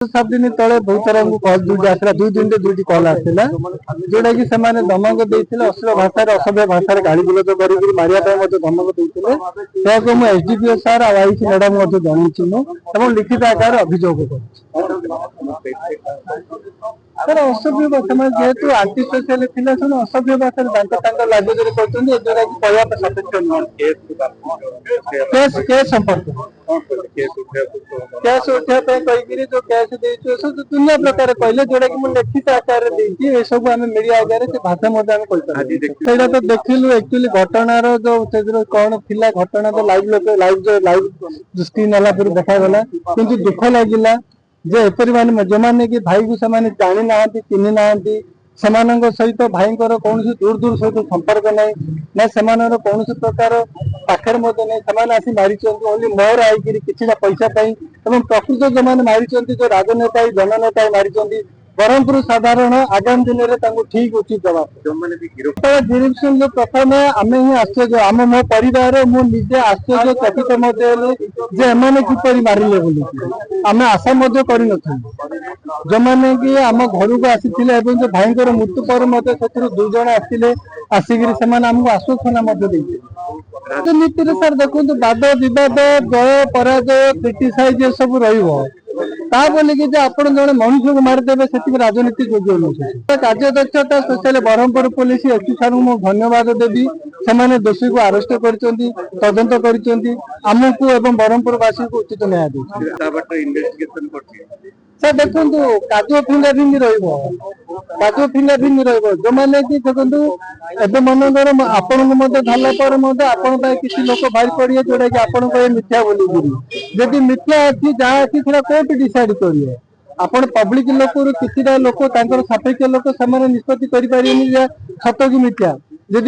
सात दिन तले बहुत सारा कल दुईट आसला दुई दिन दुईट कल आसला जोटा कि धमक देते अश्लील भाषा असभ्य भाषा गाड़ी गुलज कर मारिया धमक देते एसडीपीओ सार आईसी मैडम जनई लिखित आकार अभियोग सर असभ्य भाषा जेहेतु आंटी सोशियल थिला असभ्य भाषा लाइब्रेरी जोटा कि कहवा सपेक्ष नुह केस संपर्क कैश उठाई कहीकि जो कैश दुनिया प्रकार कहले जोटा कि मुझे लिखित आकार ये सब आम मीडिया आगे से भाषा तो देखिलु एक्चुअली घटनार जो कौन थिला घटना तो लाइव लाइव स्क्रीन आला पर देखागला किंतु दुख लगिला जे एपरी माने जो माने कि भाई को से जानी ना चिन्ह ना सहित भाई कौन दूर दूर सहित संपर्क ना से कौन प्रकार पाखे नहीं आसी मारी ओनली मोर आई कि पैसा प्रकृत जो मैंने मारी जो राजनेता जननेता मारी ब्रह्मपुर साधारण आगामी दिन में ठीक उचित डिरेक्शन जो प्रथम आम ही आश्चर्य आम मो परिवार मुझे आश्चर्य चकित एम किपर मारे बोली आम आशा कर जो मैंने कि आम घर को आसी जो भाई मृत्यु पर दुई जन आसिले आसिक आमको आश्वासना राजनीति सर देखो वाद विवाद जय पराजय क्रिटिसाइज ये सब रही आप जन मनुष्य को मारिदेवे से राजनीति योग्य कार्यदक्षता स्पेशल ब्रह्मपुर पुलिस एसपी सार धन्यवाद देवी से दोषी को अरेस्ट कर तदंत करमको एवं ब्रह्मपुरवासी को उचित न्याय दे सर देखो काजु फिंगरप्रिंट काजु फिंगरप्रिंट जो मैंने कि देखो एवं मनकर आपण धरला पर किसी लोक बाहर पड़े जोटा कि आप मिथ्या बोली जदि मिथ्या अच्छी जहाँ अच्छी कोर्ट डिसाइड करेंगे आपण पब्लिक लोक किसी लोक सापेक्ष लोक से निष्पत्ति करें सत कि मिथ्या जदि